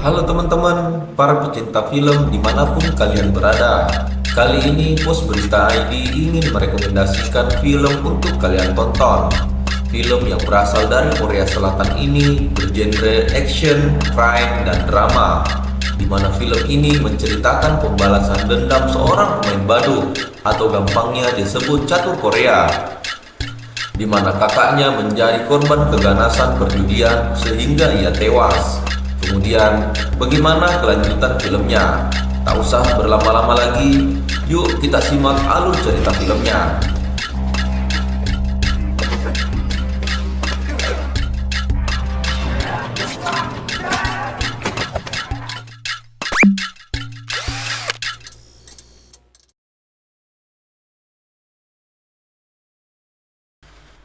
Halo teman-teman, para pecinta film dimanapun kalian berada. Kali ini Pos Berita ID ingin merekomendasikan film untuk kalian tonton. Film yang berasal dari Korea Selatan ini bergenre action, crime, dan drama, di mana film ini menceritakan pembalasan dendam seorang pemain badut atau gampangnya disebut catur Korea, di mana kakaknya menjadi korban keganasan perjudian sehingga ia tewas. Kemudian, bagaimana kelanjutan filmnya? Tak usah berlama-lama lagi, yuk kita simak alur cerita filmnya.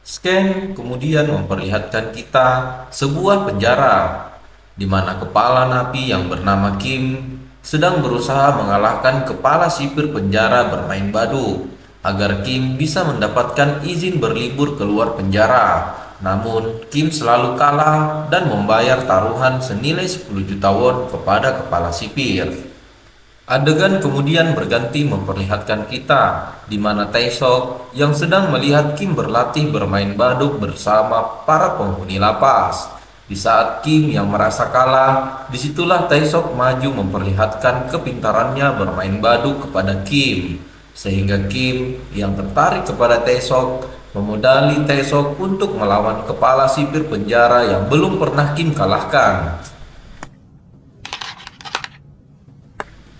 Scan kemudian memperlihatkan kita sebuah penjara di mana kepala napi yang bernama Kim sedang berusaha mengalahkan kepala sipir penjara bermain badut agar Kim bisa mendapatkan izin berlibur keluar penjara. Namun Kim selalu kalah dan membayar taruhan senilai 10 juta won kepada kepala sipir. Adegan kemudian berganti memperlihatkan kita di mana Taesok yang sedang melihat Kim berlatih bermain badut bersama para penghuni lapas. Di saat Kim yang merasa kalah, disitulah Taesok maju memperlihatkan kepintarannya bermain badut kepada Kim, sehingga Kim yang tertarik kepada Taesok memodali Taesok untuk melawan kepala sipir penjara yang belum pernah Kim kalahkan.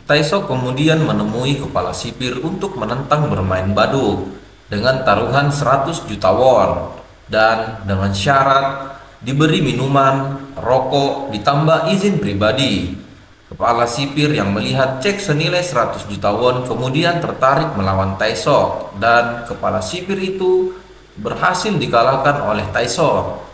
Taesok kemudian menemui kepala sipir untuk menentang bermain badut dengan taruhan 100 juta won dan dengan syarat diberi minuman, rokok, ditambah izin pribadi. Kepala sipir yang melihat cek senilai 100 juta won kemudian tertarik melawan Taesok dan kepala sipir itu berhasil dikalahkan oleh Taesok.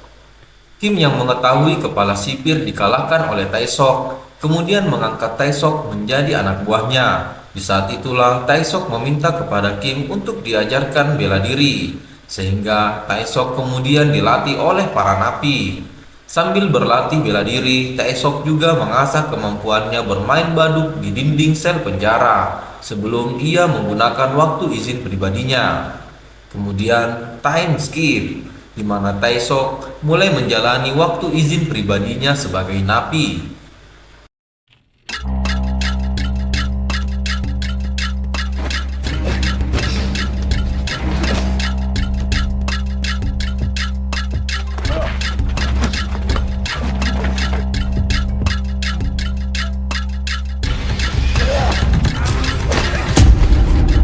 Kim yang mengetahui kepala sipir dikalahkan oleh Taesok kemudian mengangkat Taesok menjadi anak buahnya. Di saat itulah Taesok meminta kepada Kim untuk diajarkan bela diri, sehingga Taesok kemudian dilatih oleh para napi. Sambil berlatih bela diri, Taesok juga mengasah kemampuannya bermain badut di dinding sel penjara sebelum ia menggunakan waktu izin pribadinya. Kemudian time skip, di mana Taesok mulai menjalani waktu izin pribadinya sebagai napi.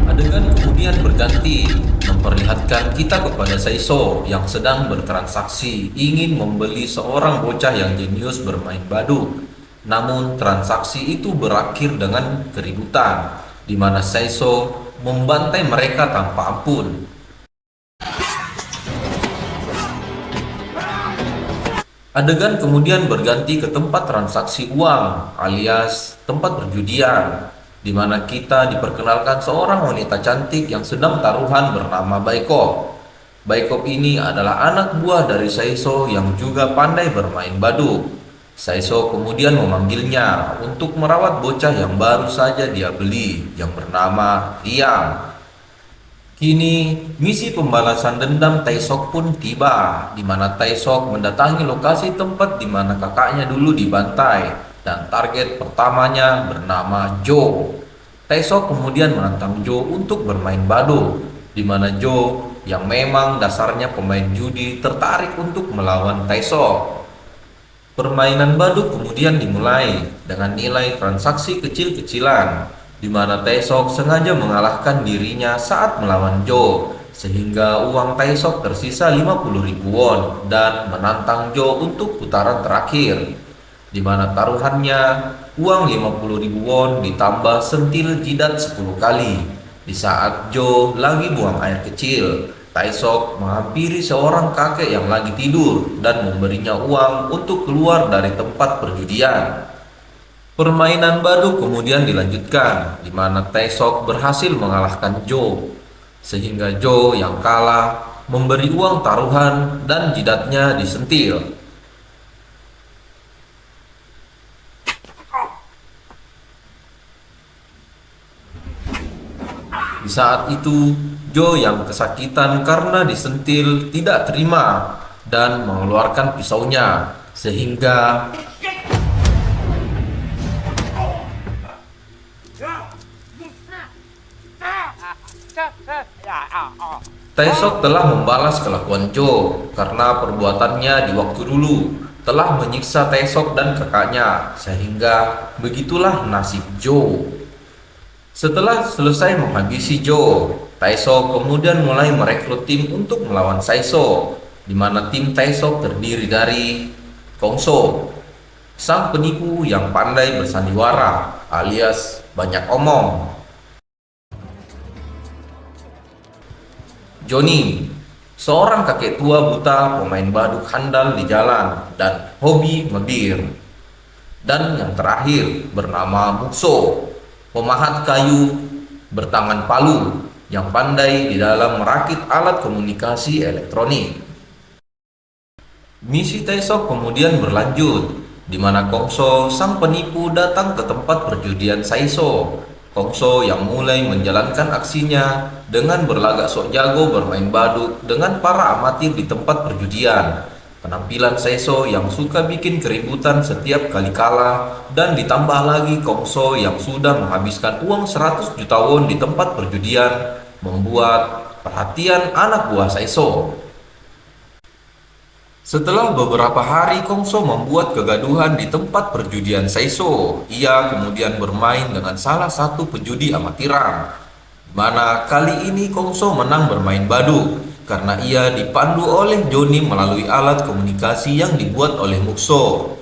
Adegan kemudian berganti memperlihatkan kita kepada Saiso yang sedang bertransaksi ingin membeli seorang bocah yang jenius bermain badut. Namun transaksi itu berakhir dengan keributan di mana Saiso membantai mereka tanpa ampun. Adegan kemudian berganti ke tempat transaksi uang alias tempat perjudian, di mana kita diperkenalkan seorang wanita cantik yang sedang taruhan bernama Baikop. Baikop ini adalah anak buah dari Saiso yang juga pandai bermain badut. Saiso kemudian memanggilnya untuk merawat bocah yang baru saja dia beli yang bernama Liang. Kini, misi pembalasan dendam Taesok pun tiba, di mana Taesok mendatangi lokasi tempat di mana kakaknya dulu dibantai, dan target pertamanya bernama Jo. Taesok kemudian menantang Jo untuk bermain badut, di mana Jo yang memang dasarnya pemain judi tertarik untuk melawan Taesok. Permainan badut kemudian dimulai dengan nilai transaksi kecil-kecilan, di mana Taesok sengaja mengalahkan dirinya saat melawan Jo, sehingga uang Taesok tersisa 50.000 won dan menantang Jo untuk putaran terakhir, di mana taruhannya uang 50.000 won ditambah sentil jidat 10 kali. Di saat Jo lagi buang air kecil, Taesok menghampiri seorang kakek yang lagi tidur dan memberinya uang untuk keluar dari tempat perjudian. Permainan badut kemudian dilanjutkan, di mana Taesok berhasil mengalahkan Jo, sehingga Jo yang kalah memberi uang taruhan dan jidatnya disentil. Di saat itu, Jo yang kesakitan karena disentil tidak terima dan mengeluarkan pisaunya, sehingga Taesok telah membalas kelakuan Jo karena perbuatannya di waktu dulu telah menyiksa Taesok dan kakaknya, sehingga begitulah nasib Jo. Setelah selesai menghabisi Jo, Taesok kemudian mulai merekrut tim untuk melawan Saiso, di mana tim Taesok terdiri dari Kongso, sang penipu yang pandai bersandiwara alias banyak omong, Johnny, seorang kakek tua buta pemain baduk handal di jalan dan hobi ngebir. Dan yang terakhir bernama Mukso, pemahat kayu bertangan palu yang pandai di dalam merakit alat komunikasi elektronik. Misi Taesok kemudian berlanjut, di mana Kongso, sang penipu, datang ke tempat perjudian Saiso. Kongso yang mulai menjalankan aksinya dengan berlagak sok jago bermain badut dengan para amatir di tempat perjudian. Penampilan Saiso yang suka bikin keributan setiap kali kalah, dan ditambah lagi Kongso yang sudah menghabiskan uang 100 juta won di tempat perjudian, membuat perhatian anak buah Saiso. Setelah beberapa hari Kongso membuat kegaduhan di tempat perjudian Saiso, ia kemudian bermain dengan salah satu pejudi amatiran, di mana kali ini Kongso menang bermain baduk karena ia dipandu oleh Johnny melalui alat komunikasi yang dibuat oleh Mukso.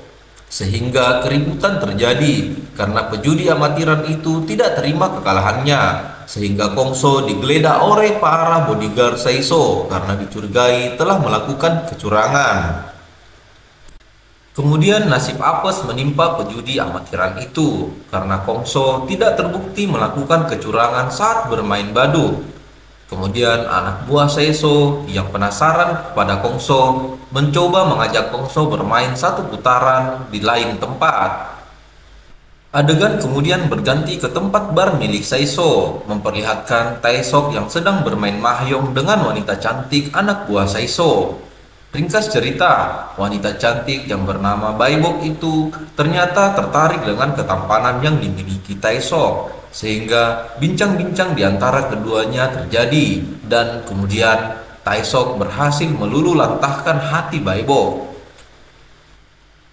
Sehingga keributan terjadi karena pejudi amatiran itu tidak terima kekalahannya, sehingga Kongso digeledah oleh para bodyguard Saiso karena dicurigai telah melakukan kecurangan. Kemudian nasib apes menimpa pejudi amatiran itu karena Kongso tidak terbukti melakukan kecurangan saat bermain baduk. Kemudian anak buah Saiso yang penasaran kepada Kongso mencoba mengajak Kongso bermain satu putaran di lain tempat. Adegan kemudian berganti ke tempat bar milik Saiso, memperlihatkan Taesok yang sedang bermain mahjong dengan wanita cantik anak buah Saiso. Ringkas cerita, wanita cantik yang bernama Baibok itu ternyata tertarik dengan ketampanan yang dimiliki Taesok, sehingga bincang-bincang di antara keduanya terjadi, dan kemudian Taesok berhasil meluluhlantahkan hati Baibok.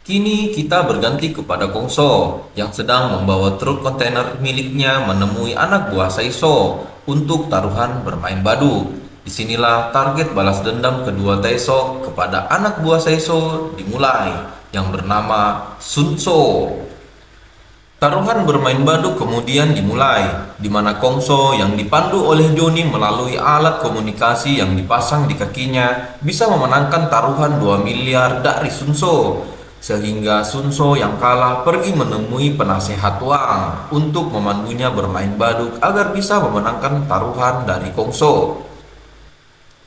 Kini kita berganti kepada Kongso yang sedang membawa truk kontainer miliknya menemui anak buah Saiso untuk taruhan bermain baduk. Disinilah target balas dendam kedua Taesok kepada anak buah Saiso dimulai, yang bernama Sunso. Taruhan bermain baduk kemudian dimulai, di mana Kongso yang dipandu oleh Johnny melalui alat komunikasi yang dipasang di kakinya bisa memenangkan taruhan 2 miliar dari Sunso. Sehingga Sunso yang kalah pergi menemui penasehat Wang untuk memandunya bermain baduk agar bisa memenangkan taruhan dari Kongso.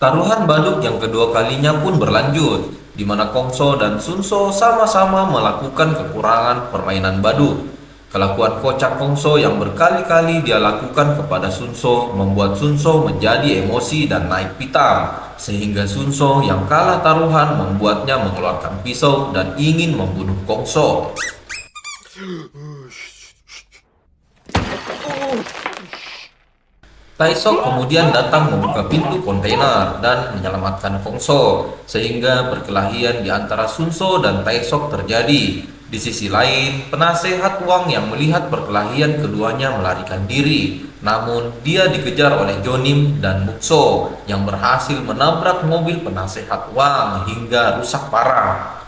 Taruhan baduk yang kedua kalinya pun berlanjut, di mana Kongso dan Sunso sama-sama melakukan kekurangan permainan baduk. Kelakuan kocak Kongso yang berkali-kali dia lakukan kepada Sunso membuat Sunso menjadi emosi dan naik pitam, sehingga Sunso yang kalah taruhan membuatnya mengeluarkan pisau dan ingin membunuh Kongso. Taesok kemudian datang membuka pintu kontainer dan menyelamatkan Kongso, sehingga perkelahian di antara Sunso dan Taesok terjadi. Di sisi lain, penasehat Wang yang melihat perkelahian keduanya melarikan diri, namun dia dikejar oleh Jonim dan Mukso yang berhasil menabrak mobil penasehat Wang hingga rusak parah.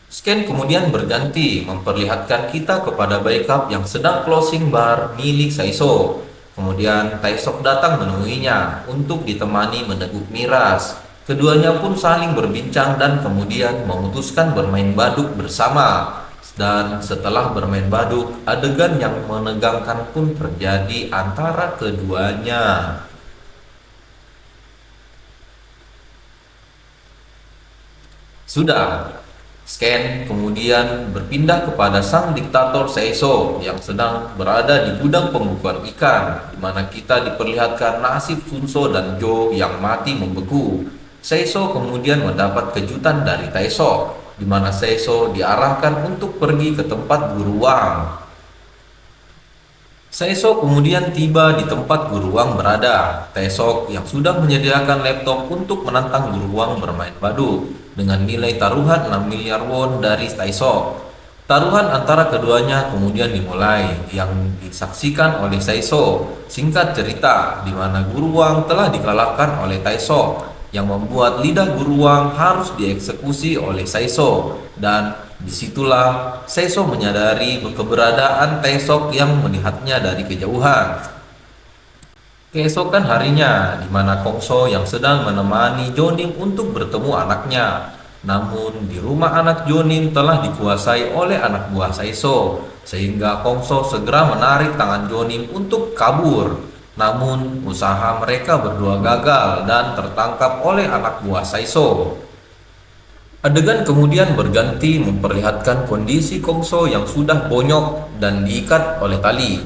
Scan kemudian berganti memperlihatkan kita kepada backup yang sedang closing bar milik Saiso. Kemudian Taesok datang menemuinya untuk ditemani meneguk miras. Keduanya pun saling berbincang dan kemudian memutuskan bermain baduk bersama. Dan setelah bermain baduk, adegan yang menegangkan pun terjadi antara keduanya. Sudah, Scan kemudian berpindah kepada sang diktator Seiso yang sedang berada di gudang pembukuan ikan, di mana kita diperlihatkan nasib Funso dan Jo yang mati membeku. Seiso kemudian mendapat kejutan dari Taesok, di mana Seiso diarahkan untuk pergi ke tempat guru Wang. Seiso kemudian tiba di tempat Guru Wang berada. Taesok yang sudah menyediakan laptop untuk menantang Guru Wang bermain baduk dengan nilai taruhan 6 miliar won dari Taesok. Taruhan antara keduanya kemudian dimulai yang disaksikan oleh Seiso. Singkat cerita, di mana Guru Wang telah dikalahkan oleh Taesok yang membuat lidah Guru Wang harus dieksekusi oleh Seiso, dan disitulah Seiso menyadari keberadaan Taesok yang melihatnya dari kejauhan. Keesokan harinya, di mana Kongso yang sedang menemani Jonim untuk bertemu anaknya. Namun di rumah anak Jonim telah dikuasai oleh anak buah Seiso, sehingga Kongso segera menarik tangan Jonim untuk kabur. Namun usaha mereka berdua gagal dan tertangkap oleh anak buah Seiso. Adegan kemudian berganti memperlihatkan kondisi Kongso yang sudah bonyok dan diikat oleh tali.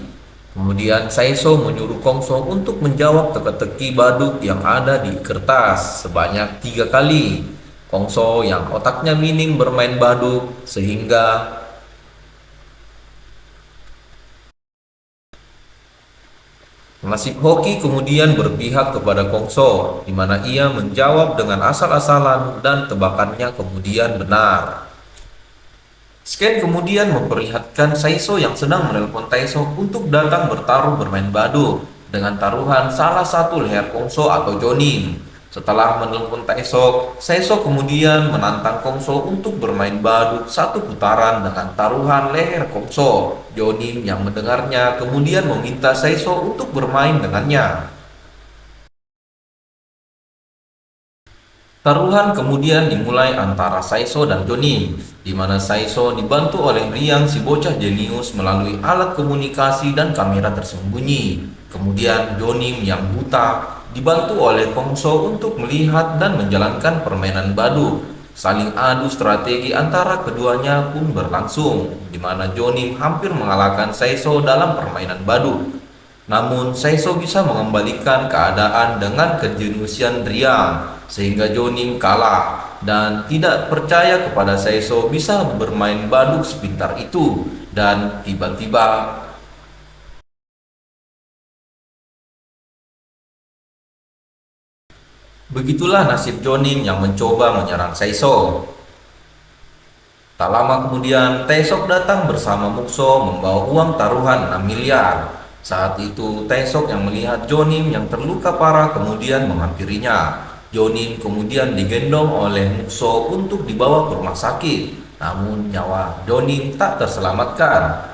Kemudian Seiso menyuruh Kongso untuk menjawab teka-teki baduk yang ada di kertas sebanyak 3 kali. Kongso yang otaknya minim bermain baduk sehingga nasib hoki kemudian berpihak kepada Kongso, di mana ia menjawab dengan asal-asalan dan tebakannya kemudian benar. Scan kemudian memperlihatkan Seiso yang sedang menelpon Taesok untuk datang bertaruh bermain baduk dengan taruhan salah satu leher Kongso atau Jonim. Setelah menelpon Taesok, Seiso kemudian menantang Kongso untuk bermain baduk 1 putaran dengan taruhan leher Kongso. Jonim yang mendengarnya kemudian meminta Seiso untuk bermain dengannya. Taruhan kemudian dimulai antara Seiso dan Jonim, di mana Seiso dibantu oleh Riang si bocah jenius melalui alat komunikasi dan kamera tersembunyi. Kemudian Jonim yang buta dibantu oleh Kongso untuk melihat dan menjalankan permainan baduk. Saling adu strategi antara keduanya pun berlangsung, di mana Jonim hampir mengalahkan Seiso dalam permainan baduk. Namun Seiso bisa mengembalikan keadaan dengan kejeniusan Riang, sehingga Jonim kalah dan tidak percaya kepada Seiso bisa bermain baduk sepintar itu. Dan tiba-tiba begitulah nasib Jonim yang mencoba menyerang Seiso. Tak lama kemudian, Taesok datang bersama Mukso membawa uang taruhan 6 miliar. Saat itu, Taesok yang melihat Jonim yang terluka parah kemudian menghampirinya. Jonim kemudian digendong oleh Mukso untuk dibawa ke rumah sakit. Namun nyawa Jonim tak terselamatkan.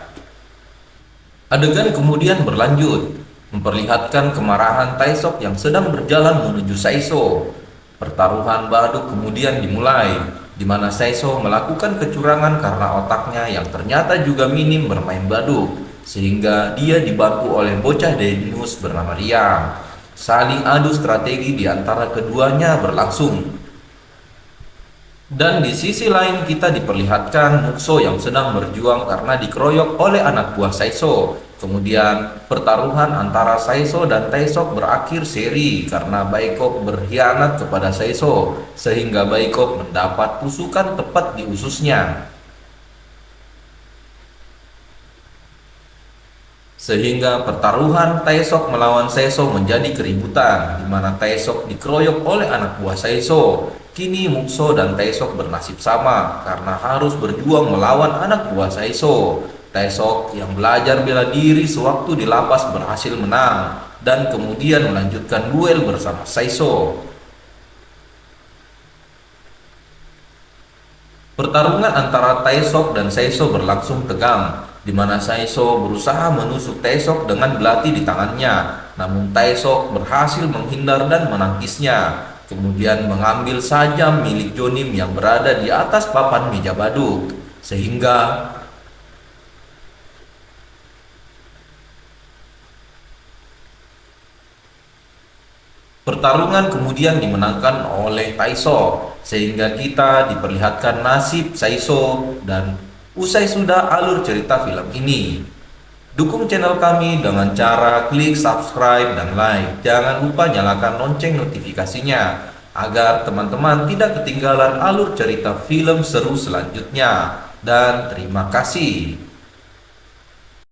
Adegan kemudian berlanjut, memperlihatkan kemarahan Taesok yang sedang berjalan menuju Seiso. Pertaruhan baduk kemudian dimulai, di mana Seiso melakukan kecurangan karena otaknya yang ternyata juga minim bermain baduk, sehingga dia dibantu oleh bocah jenius bernama Riang. Saling adu strategi di antara keduanya berlangsung. Dan di sisi lain kita diperlihatkan Mukso yang sedang berjuang karena dikeroyok oleh anak buah Seiso. Kemudian pertaruhan antara Seiso dan Taesok berakhir seri karena Baekop berkhianat kepada Seiso, sehingga Baekop mendapat tusukan tepat di ususnya. Sehingga pertaruhan Taesok melawan Seiso menjadi keributan, di mana Taesok dikeroyok oleh anak buah Seiso. Kini Mukso dan Taesok bernasib sama karena harus berjuang melawan anak buah Seiso. Taesok yang belajar bela diri sewaktu di lapas berhasil menang dan kemudian melanjutkan duel bersama Seiso. Pertarungan antara Taesok dan Seiso berlangsung tegang, di mana Seiso berusaha menusuk Taesok dengan belati di tangannya, namun Taesok berhasil menghindar dan menangkisnya. kemudian mengambil sajam milik Jonim yang berada di atas papan meja baduk, sehingga pertarungan kemudian dimenangkan oleh Taiso, sehingga kita diperlihatkan nasib Taiso. Dan usai sudah alur cerita film ini. Dukung channel kami dengan cara klik subscribe dan like. Jangan lupa nyalakan lonceng notifikasinya agar teman-teman tidak ketinggalan alur cerita film seru selanjutnya. Dan terima kasih.